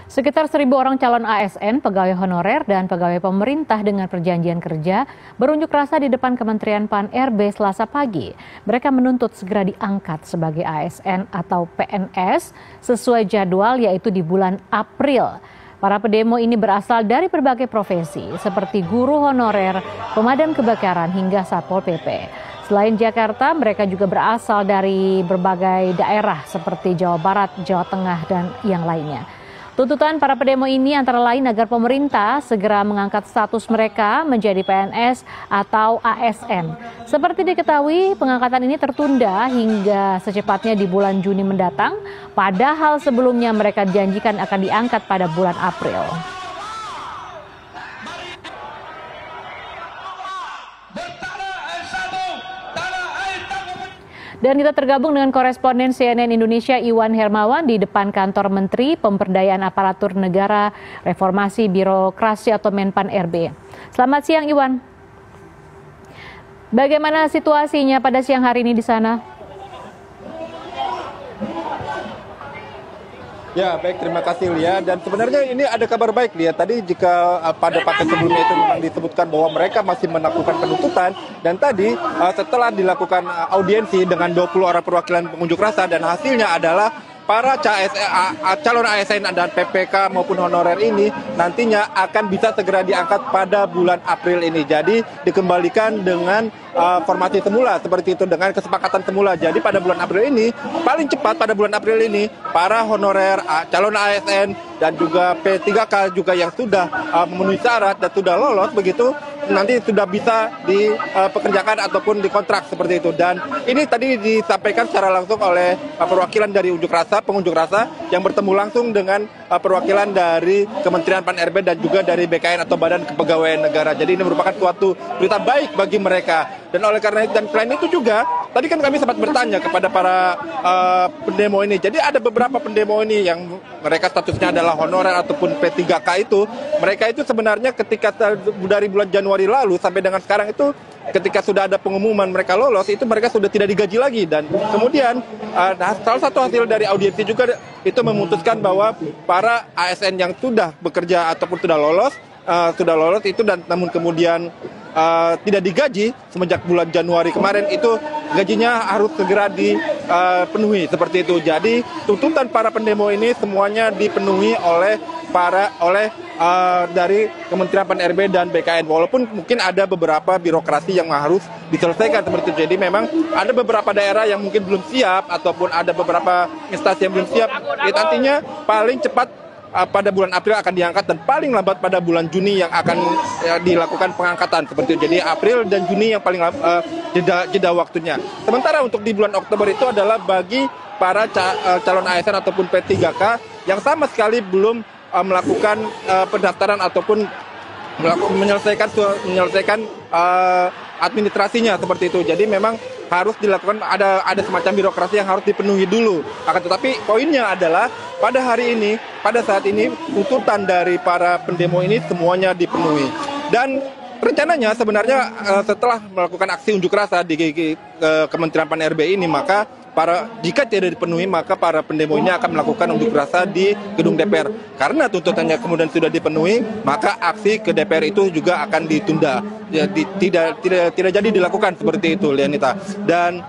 Sekitar 1.000 orang calon ASN, pegawai honorer, dan pegawai pemerintah dengan perjanjian kerja berunjuk rasa di depan Kementerian Pan-RB Selasa pagi. Mereka menuntut segera diangkat sebagai ASN atau PNS sesuai jadwal, yaitu di bulan April. Para pendemo ini berasal dari berbagai profesi seperti guru honorer, pemadam kebakaran, hingga Satpol PP. Selain Jakarta, mereka juga berasal dari berbagai daerah seperti Jawa Barat, Jawa Tengah, dan yang lainnya. Tuntutan para pendemo ini antara lain agar pemerintah segera mengangkat status mereka menjadi PNS atau ASN. Seperti diketahui, pengangkatan ini tertunda hingga secepatnya di bulan Juni mendatang, padahal sebelumnya mereka dijanjikan akan diangkat pada bulan April. Dan kita tergabung dengan koresponden CNN Indonesia Iwan Hermawan di depan kantor Menteri Pemberdayaan Aparatur Negara Reformasi Birokrasi atau Menpan-RB. Selamat siang Iwan. Bagaimana situasinya pada siang hari ini di sana? Ya, baik, terima kasih Lia. Dan sebenarnya ini ada kabar baik Lia. Tadi jika pada paket sebelumnya itu memang disebutkan bahwa mereka masih melakukan penuntutan, dan tadi setelah dilakukan audiensi dengan 20 orang perwakilan pengunjuk rasa, dan hasilnya adalah para calon ASN dan PPK maupun honorer ini nantinya akan bisa segera diangkat pada bulan April ini. Jadi dikembalikan dengan formasi semula seperti itu, dengan kesepakatan semula. Jadi pada bulan April ini, paling cepat pada bulan April ini, para honorer, calon ASN dan juga P3K juga yang sudah memenuhi syarat dan sudah lolos begitu, nanti sudah bisa dipekerjakan ataupun dikontrak seperti itu. Dan ini tadi disampaikan secara langsung oleh perwakilan dari pengunjuk rasa yang bertemu langsung dengan perwakilan dari Kementerian Pan-RB dan juga dari BKN atau Badan Kepegawaian Negara. Jadi ini merupakan suatu berita baik bagi mereka. Dan oleh karena itu, dan selain itu juga, tadi kan kami sempat bertanya kepada para pendemo ini. Jadi ada beberapa pendemo ini yang mereka statusnya adalah honorer ataupun P3K itu. Mereka itu sebenarnya ketika dari bulan Januari lalu sampai dengan sekarang itu, ketika sudah ada pengumuman mereka lolos, itu mereka sudah tidak digaji lagi. Dan kemudian salah satu hasil dari audiensi juga itu memutuskan bahwa para ASN yang sudah bekerja ataupun sudah lolos itu, dan namun kemudian tidak digaji semenjak bulan Januari kemarin, itu gajinya harus segera dipenuhi seperti itu. Jadi tuntutan para pendemo ini semuanya dipenuhi oleh dari Kementerian Pan-RB dan BKN, walaupun mungkin ada beberapa birokrasi yang harus diselesaikan seperti itu. Jadi memang ada beberapa daerah yang mungkin belum siap ataupun ada beberapa instansi yang belum siap. Artinya paling cepat pada bulan April akan diangkat, dan paling lambat pada bulan Juni yang akan dilakukan pengangkatan seperti itu. Jadi April dan Juni yang paling jeda waktunya. Sementara untuk di bulan Oktober itu adalah bagi para calon ASN ataupun P3K yang sama sekali belum melakukan pendaftaran ataupun menyelesaikan administrasinya seperti itu. Jadi memang harus dilakukan, ada semacam birokrasi yang harus dipenuhi dulu. Akan tetapi poinnya adalah pada hari ini, pada saat ini, tuntutan dari para pendemo ini semuanya dipenuhi. Dan rencananya sebenarnya setelah melakukan aksi unjuk rasa di Kementerian Pan-RB ini, maka jika tidak dipenuhi, maka para pendemo ini akan melakukan unjuk rasa di gedung DPR. Karena tuntutannya kemudian sudah dipenuhi, maka aksi ke DPR itu juga akan ditunda. Jadi tidak jadi dilakukan seperti itu, Lianita. Dan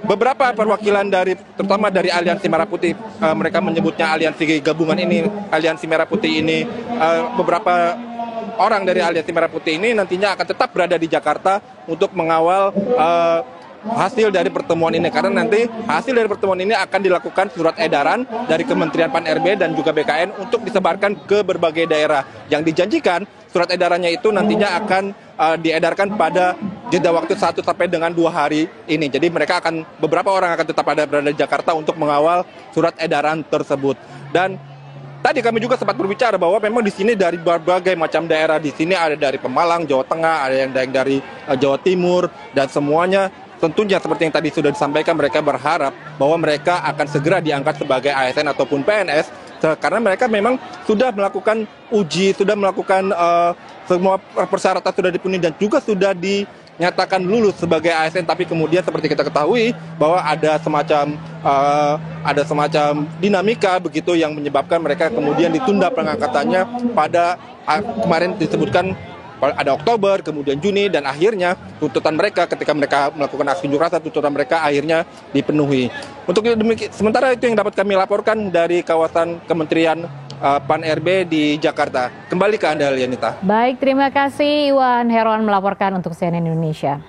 beberapa perwakilan terutama dari Aliansi Merah Putih, mereka menyebutnya aliansi gabungan ini, Aliansi Merah Putih ini, beberapa orang dari Aliansi Merah Putih ini nantinya akan tetap berada di Jakarta untuk mengawal hasil dari pertemuan ini, karena nanti hasil dari pertemuan ini akan dilakukan surat edaran dari Kementerian Pan-RB dan juga BKN untuk disebarkan ke berbagai daerah. Yang dijanjikan surat edarannya itu nantinya akan diedarkan pada jeda waktu 1 sampai dengan 2 hari ini. Jadi beberapa orang akan tetap berada di Jakarta untuk mengawal surat edaran tersebut. Dan tadi kami juga sempat berbicara bahwa memang di sini dari berbagai macam daerah. Di sini ada dari Pemalang, Jawa Tengah, ada yang dari Jawa Timur, dan semuanya tentunya seperti yang tadi sudah disampaikan, mereka berharap bahwa mereka akan segera diangkat sebagai ASN ataupun PNS, karena mereka memang sudah melakukan uji, sudah melakukan semua persyaratan sudah dipenuhi, dan juga sudah dinyatakan lulus sebagai ASN, tapi kemudian seperti kita ketahui bahwa ada semacam dinamika begitu yang menyebabkan mereka kemudian ditunda pengangkatannya pada kemarin disebutkan ada Oktober, kemudian Juni, dan akhirnya tuntutan mereka ketika mereka melakukan aksi unjuk rasa, tuntutan mereka akhirnya dipenuhi. Untuk sementara itu yang dapat kami laporkan dari kawasan Kementerian Pan-RB di Jakarta. Kembali ke Anda, Lianita. Baik, terima kasih Iwan Herwan melaporkan untuk CNN Indonesia.